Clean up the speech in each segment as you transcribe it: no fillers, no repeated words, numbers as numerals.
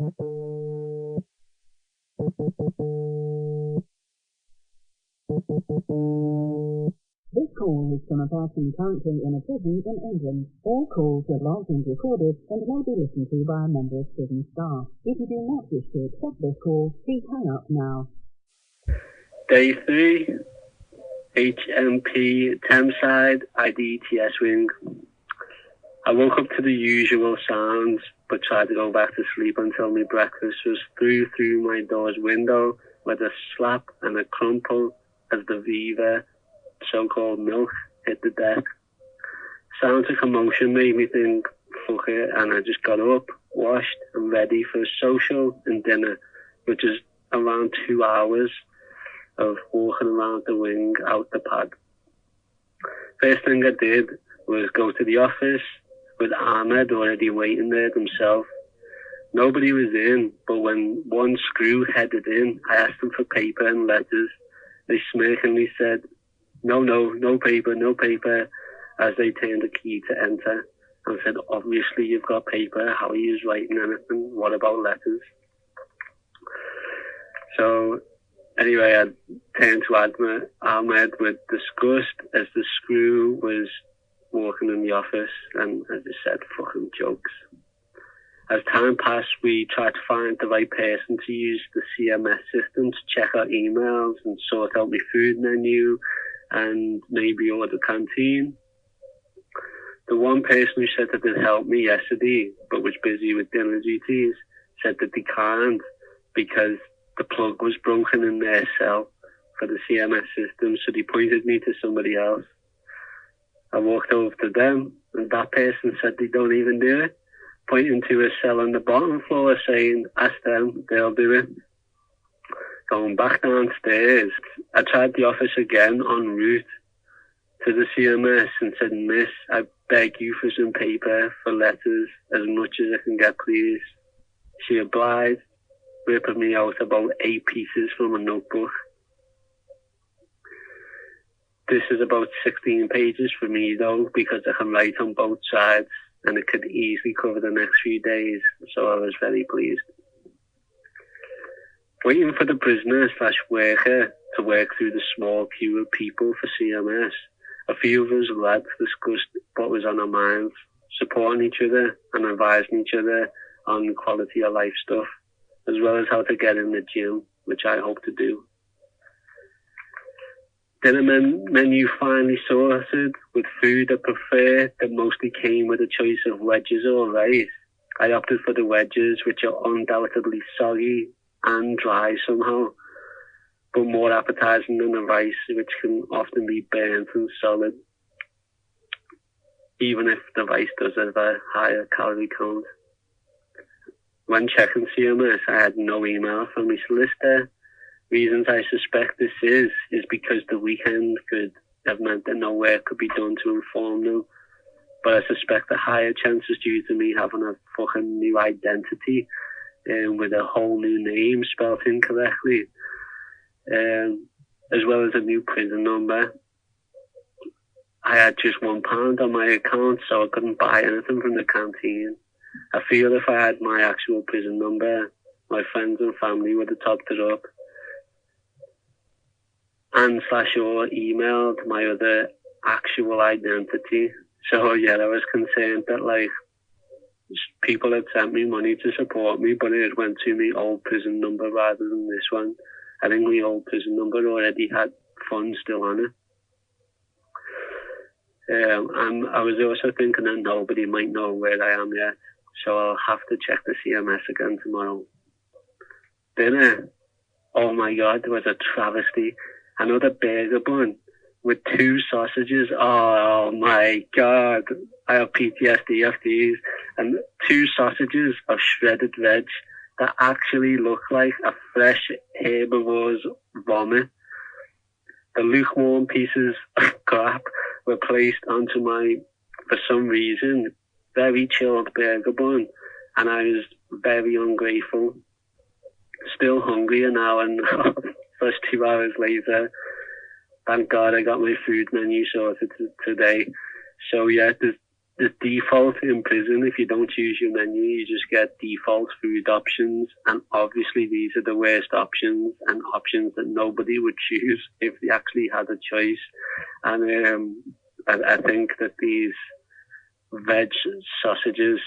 This call is from a person currently in a prison in England. All calls are logged and recorded and may be listened to by a member of prison staff. If you do not wish to accept this call, please hang up now. Day 3, HMP Thameside, IDTS Wing. I woke up to the usual sounds, but tried to go back to sleep until my breakfast was through my door's window with a slap and a crumple as the Viva, so-called milk, hit the deck. Sounds of commotion made me think, fuck it, and I just got up, washed, and ready for a social and dinner, which is around 2 hours of walking around the wing out the pad. First thing I did was go to the office with Ahmed already waiting there himself. Nobody was in, but when one screw headed in, I asked them for paper and letters. They smirkingly said, no paper, as they turned the key to enter. And said, obviously you've got paper, how are you writing anything? What about letters? So anyway, I turned to Ahmed with disgust as the screw was walking in the office, and as I said, fucking jokes. As time passed, we tried to find the right person to use the CMS system to check our emails and sort out my food menu and maybe order canteen. The one person who said that they'd help me yesterday, but was busy with dinner duties, said that they can't because the plug was broken in their cell for the CMS system, so they pointed me to somebody else. I walked over to them, and that person said they don't even do it, pointing to a cell on the bottom floor, saying, ask them, they'll do it. Going back downstairs, I tried the office again en route to the CMS and said, Miss, I beg you for some paper, for letters, as much as I can get, please. She obliged, ripping me out about 8 pieces from a notebook. This is about 16 pages for me, though, because I can write on both sides, and it could easily cover the next few days, so I was very pleased. Waiting for the prisoner/worker to work through the small queue of people for CMS, a few of us lads discussed what was on our minds, supporting each other and advising each other on quality of life stuff, as well as how to get in the gym, which I hope to do. Dinner menu finally sorted with food I prefer that mostly came with a choice of wedges or rice. I opted for the wedges, which are undoubtedly soggy and dry somehow, but more appetizing than the rice, which can often be burnt and solid, even if the rice does have a higher calorie count. When checking CMS, I had no email from my solicitor. Reasons I suspect this is because the weekend could have meant that no work could be done to inform them. But I suspect the higher chances due to me having a fucking new identity with a whole new name spelled incorrectly, as well as a new prison number. I had just £1 on my account, so I couldn't buy anything from the canteen. I feel if I had my actual prison number, my friends and family would have topped it up. And/or emailed my other actual identity. So yeah, I was concerned that people had sent me money to support me, but it went to my old prison number rather than this one. I think my old prison number already had funds still on it. And I was also thinking that nobody might know where I am yet, so I'll have to check the CMS again tomorrow. Dinner, oh my god, there was a travesty. Another burger bun with 2 sausages. Oh my god, I have PTSD after these. And 2 sausages of shredded veg that actually look like a fresh herbivore's vomit. The lukewarm pieces of crap were placed onto my, for some reason, very chilled burger bun, and I was very ungrateful. Still hungry an hour and a half, first 2 hours later. Thank God I got my food menu sorted today. So yeah, the default in prison, if you don't choose your menu, you just get default food options, and obviously these are the worst options and options that nobody would choose if they actually had a choice. And I think that these veg sausages,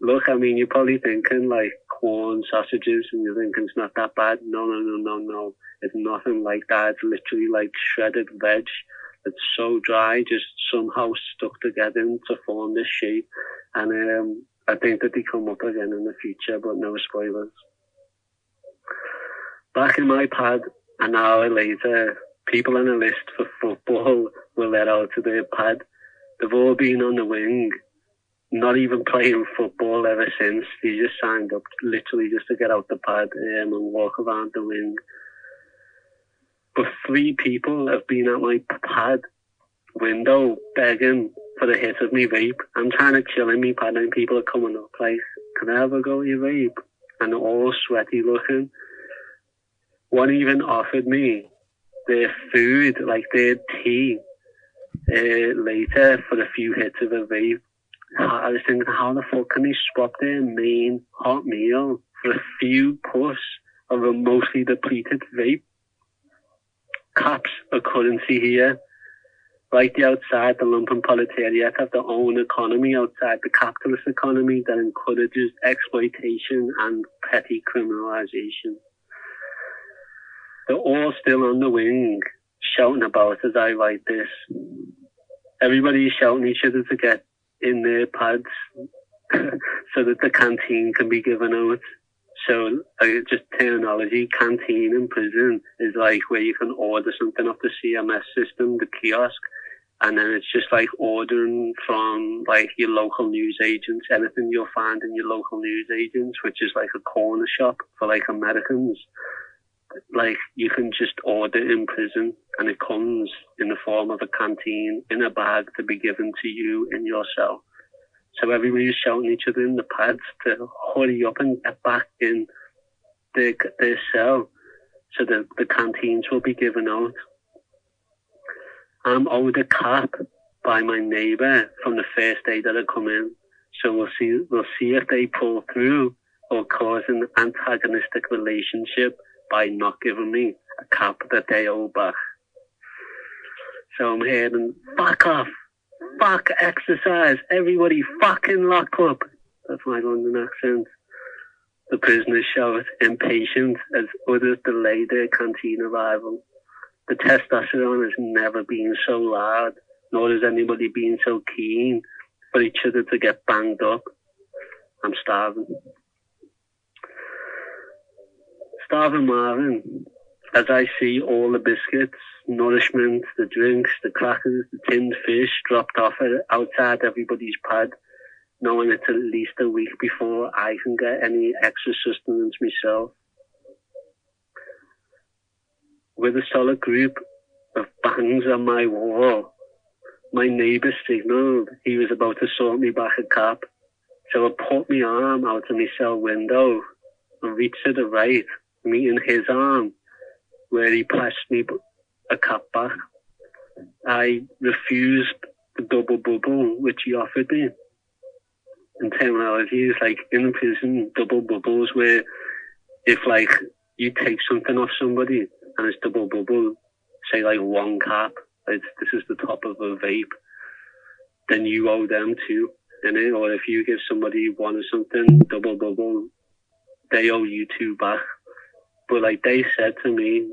look, I mean, you're probably thinking like corn sausages, and you're thinking it's not that bad. No. It's nothing like that. It's literally like shredded veg. It's so dry, just somehow stuck together to form this shape. And I think that they come up again in the future, but no spoilers. Back in my pad, an hour later, people on a list for football were let out of their pad. They've all been on the wing, not even playing football ever since. They just signed up literally just to get out the pad and walk around the wing. But 3 people have been at my pad window begging for the hit of me vape. I'm trying to chill in me pad and people are coming up like, can I ever go your vape? And they're all sweaty looking. One even offered me their food, like their tea, later for a few hits of a vape. I was thinking, how the fuck can they swap their main hot meal for a few puffs of a mostly depleted vape? Caps are currency here. Right outside, the lumpen proletariat have their own economy outside the capitalist economy that encourages exploitation and petty criminalization. They're all still on the wing, shouting about as I write this. Everybody's shouting each other to get in their pads so that the canteen can be given out. So, just terminology, canteen in prison is like where you can order something off the CMS system, the kiosk, and then it's just like ordering from like your local news agents, anything you'll find in your local news agents, which is like a corner shop for like Americans. Like you can just order in prison and it comes in the form of a canteen in a bag to be given to you in your cell. So everybody's shouting each other in the pads to hurry up and get back in their cell so that the canteens will be given out. I'm owed a cap by my neighbour from the first day that I come in. So we'll see if they pull through or cause an antagonistic relationship by not giving me a cap that they owe back. So I'm hearing, fuck off. Fuck exercise. Everybody fucking lock up. That's my London accent. The prisoners shout, impatient as others delay their canteen arrival. The testosterone has never been so loud, nor has anybody been so keen for each other to get banged up. I'm starving. Starving Marvin, as I see all the biscuits, nourishment, the drinks, the crackers, the tinned fish dropped off outside everybody's pad, knowing it's at least a week before I can get any extra sustenance myself. With a solid group of bangs on my wall, my neighbour signalled he was about to sort me back a cap, so I put my arm out of my cell window and reached to the right, meeting his arm, where he passed me a cap back. I refused the double bubble which he offered me. In terminology, it's like in prison, double bubbles, where if like you take something off somebody and it's double bubble, say like 1 cap, this is the top of a vape, then you owe them 2, innit? Or if you give somebody 1 or something, double bubble, they owe you 2 back. But like they said to me,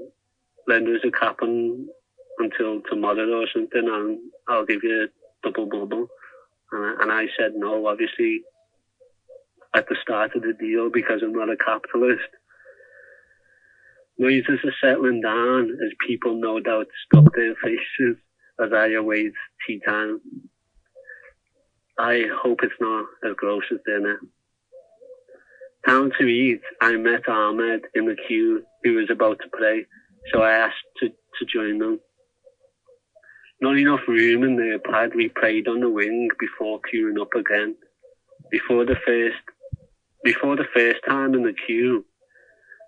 lend us a cap until tomorrow or something and I'll give you a double bubble. And I said no, obviously, at the start of the deal because I'm not a capitalist. Noises are settling down as people no doubt stuff their faces as I await tea time. I hope it's not as gross as dinner. Down to eat, I met Ahmed in the queue who was about to pray, so I asked to join them. Not enough room in the pad, we prayed on the wing before queuing up again. Before the first time in the queue,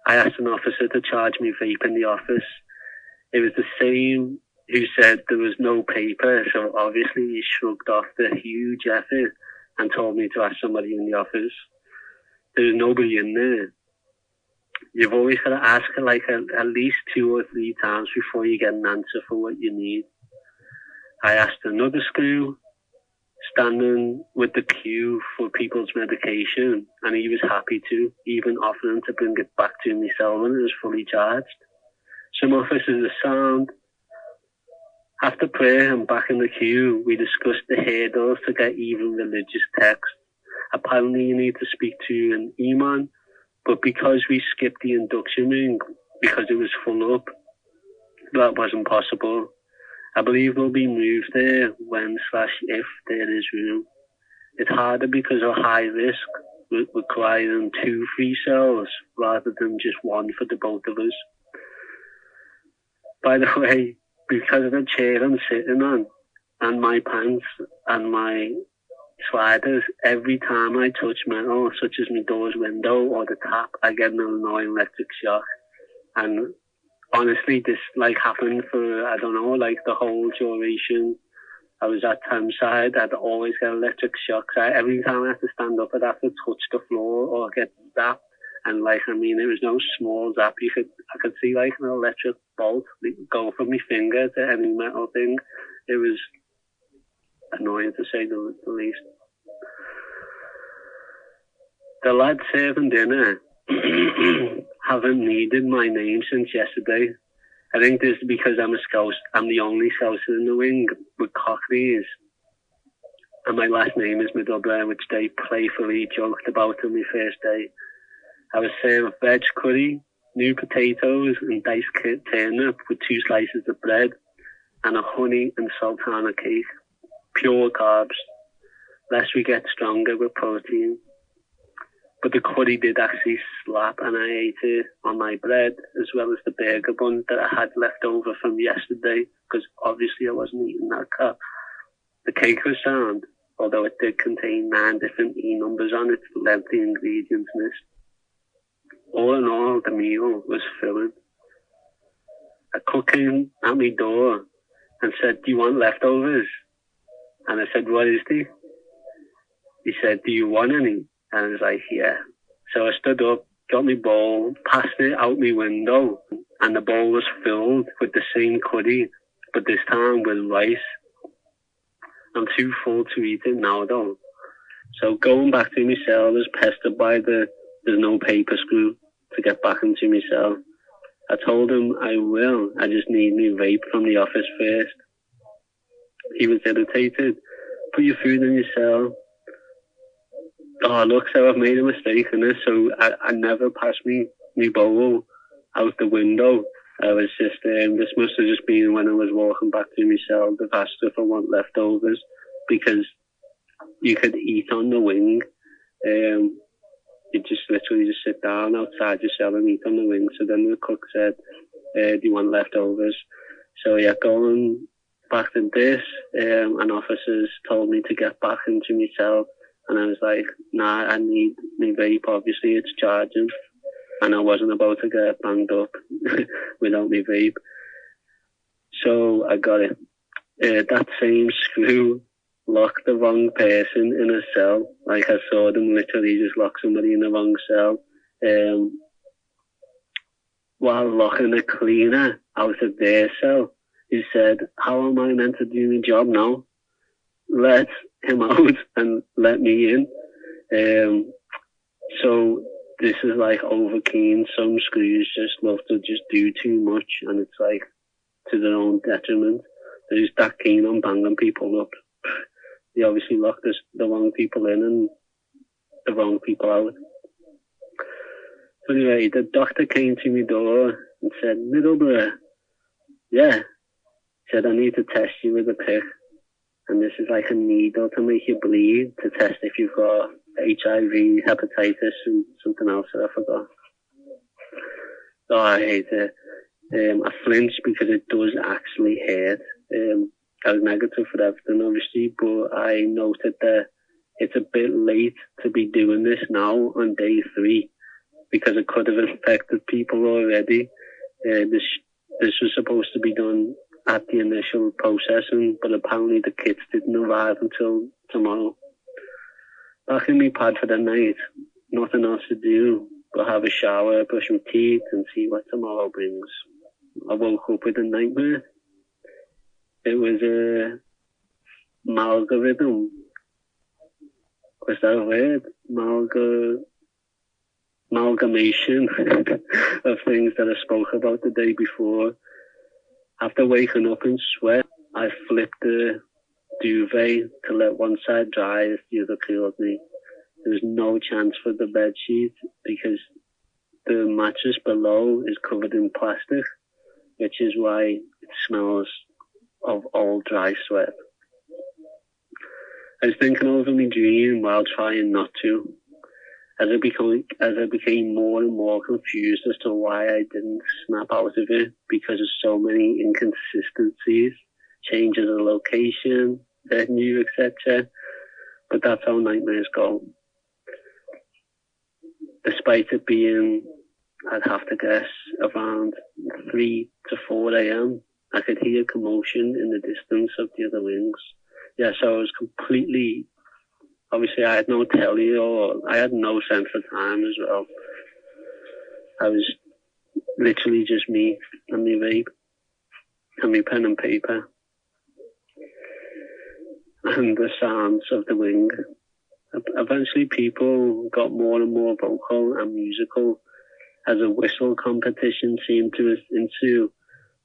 I asked an officer to charge me vape in the office. It was the same who said there was no paper, so obviously he shrugged off the huge effort and told me to ask somebody in the office. There's nobody in there. You've always got to ask like at least 2 or 3 times before you get an answer for what you need. I asked another screw standing with the queue for people's medication, and he was happy to, even offering to bring it back to me cell when it was fully charged. Some officers are sound. After prayer and back in the queue, we discussed the hurdles to get even religious text. Apparently you need to speak to an imam, but because we skipped the induction ring because it was full up, that wasn't possible. I believe they'll be moved there when/if there is room. It's harder because of high risk, requiring 2 free cells rather than just 1 for the both of us. By the way, because of the chair I'm sitting on, and my pants and my sliders, every time I touch metal, such as my door's window or the tap, I get an annoying electric shock. And honestly, this like happened for, I don't know, like the whole duration I was at Thameside. I'd always get electric shocks. Every time I had to stand up, I'd have to touch the floor or get zapped. And like, I mean, it was no small zap. I could see like an electric bolt go from my finger to any metal thing. It was annoying to say the least. The lads serving dinner haven't needed my name since yesterday. I think this is because I'm a Scouse. I'm the only Scouser in the wing with Cockneys. And my last name is Middelburg, which they playfully joked about on my first day. I was served veg curry, new potatoes and diced turnip with 2 slices of bread and a honey and sultana cake. Pure carbs, lest we get stronger with protein. But the curry did actually slap, and I ate it on my bread as well as the burger bun that I had left over from yesterday, because obviously I wasn't eating that crap. The cake was sound, although it did contain 9 different E numbers on its lengthy ingredients list. All in all, the meal was filling. A cook came at my door and said, "Do you want leftovers?" And I said, "What is they?" He said, "Do you want any?" And I was like, "Yeah." So I stood up, got my bowl, passed it out my window, and the bowl was filled with the same curry, but this time with rice. I'm too full to eat it now though. So going back to my cell, I was pestered by there's no paper screw to get back into my cell. I told him I will, I just need my vape from the office first. He was irritated. "Put your food in your cell." Oh, look, so I've made a mistake in this. So I never passed me bowl out the window. I was just, this must have just been when I was walking back to my cell. They've asked if I want leftovers, because you could eat on the wing. You just literally just sit down outside your cell and eat on the wing. So then the cook said, "Do you want leftovers?" So yeah, going back to this, and officers told me to get back into my cell. And I was like, "Nah, I need my vape. Obviously, it's charging." And I wasn't about to get banged up without my vape. So I got it. That same screw locked the wrong person in a cell. Like, I saw them literally just lock somebody in the wrong cell. While locking a cleaner out of their cell, he said, "How am I meant to do my job now? Let him out and let me in." So this is like overkeen. Some screws just love to just do too much, and it's like to their own detriment. They're just that keen on banging people up. They obviously locked the wrong people in and the wrong people out. So anyway, the doctor came to my door and said, "Middleborough." "Yeah." He said, "I need to test you with a pick. And this is like a needle to make you bleed, to test if you've got HIV, hepatitis, and something else that I forgot." Oh, I hate it. I flinched because it does actually hurt. I was negative for everything, obviously, but I noted that it's a bit late to be doing this now on day 3, because it could have infected people already. This was supposed to be done at the initial processing, but apparently the kits didn't arrive until tomorrow. Back in my pad for the night, nothing else to do but have a shower, brush my teeth, and see what tomorrow brings. I woke up with a nightmare. It was a malgorithm. Was that a word? Amalgamation of things that I spoke about the day before. After waking up in sweat, I flipped the duvet to let one side dry as the other killed me. There was no chance for the bed sheet because the mattress below is covered in plastic, which is why it smells of old dry sweat. I was thinking over my dream while trying not to. As I became more and more confused as to why I didn't snap out of it because of so many inconsistencies, changes of location, venue, etc. But that's how nightmares go. Despite it being, I'd have to guess, around 3 to 4 a.m., I could hear commotion in the distance of the other wings. Yeah, so I was completely... Obviously, I had no telly or I had no sense of time as well. I was literally just me and my vape and my pen and paper and the sounds of the wing. Eventually, people got more and more vocal and musical as a whistle competition seemed to ensue,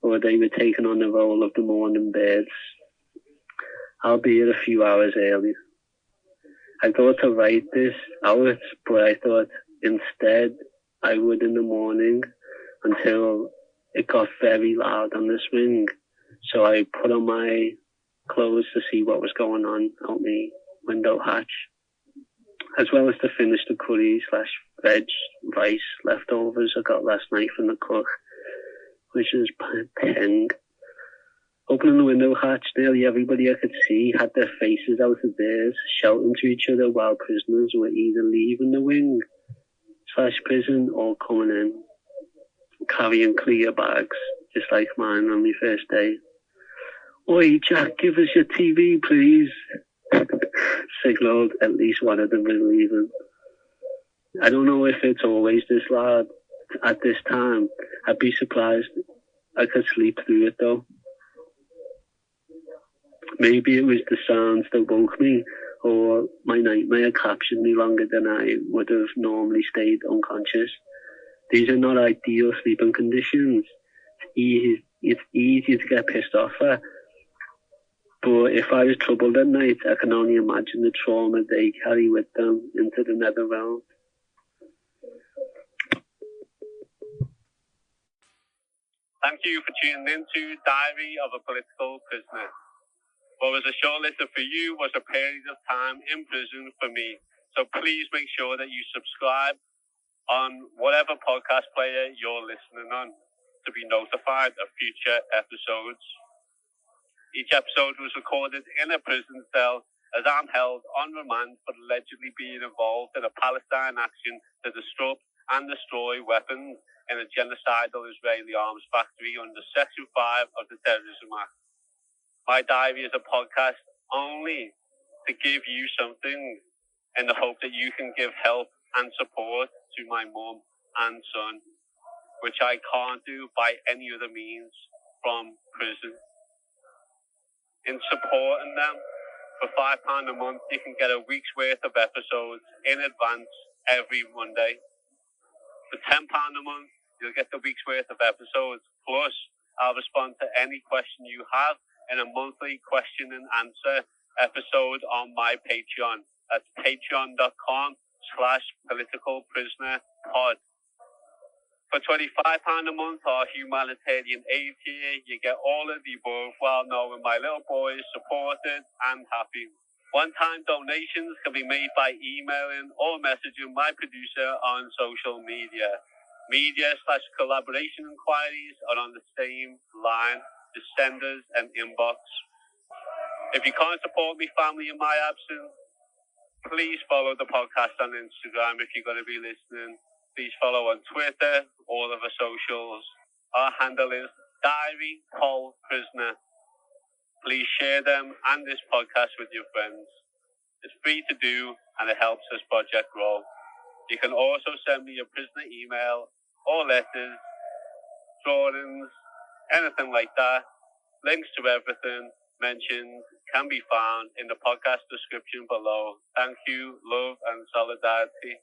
or they were taking on the role of the morning birds, albeit a few hours early. I thought to write this out, but I thought instead I would in the morning until it got very loud on this wing. So I put on my clothes to see what was going on out my window hatch, as well as to finish the curry/veg rice leftovers I got last night from the cook, which is peng. Opening the window hatch, nearly everybody I could see had their faces out of theirs, shouting to each other while prisoners were either leaving the wing/prison or coming in, carrying clear bags, just like mine on my first day. "Oi, Jack, give us your TV, please," signalled at least one of them was leaving. I don't know if it's always this loud at this time. I'd be surprised I could sleep through it though. Maybe it was the sounds that woke me, or my nightmare captured me longer than I would have normally stayed unconscious. These are not ideal sleeping conditions. It's easy to get pissed off at. But if I was troubled at night, I can only imagine the trauma they carry with them into the nether realm. Thank you for tuning in to Diary of a Political Prisoner. What was a short list for you was a period of time in prison for me. So please make sure that you subscribe on whatever podcast player you're listening on to be notified of future episodes. Each episode was recorded in a prison cell as I'm held on remand for allegedly being involved in a Palestine action to disrupt and destroy weapons in a genocidal Israeli arms factory under Section 5 of the Terrorism Act. My diary is a podcast only to give you something in the hope that you can give help and support to my mum and son, which I can't do by any other means from prison. In supporting them, for £5 a month, you can get a week's worth of episodes in advance every Monday. For £10 a month, you'll get the week's worth of episodes, plus I'll respond to any question you have in a monthly question and answer episode on my Patreon. That's patreon.com/politicalprisonerpod. For £25 a month, our humanitarian aid tier, you get all of the above while knowing my little boy is supported and happy. One-time donations can be made by emailing or messaging my producer on social media. Media/collaboration inquiries are on the same line, the senders and inbox. If you can't support me family in my absence, please follow the podcast on Instagram if you're going to be listening. Please follow on Twitter, all of our socials. Our handle is Diary, Poll, Prisoner. Please share them and this podcast with your friends. It's free to do and it helps this project grow. You can also send me your prisoner email or letters, drawings, anything like that. Links to everything mentioned can be found in the podcast description below. Thank you, love and solidarity.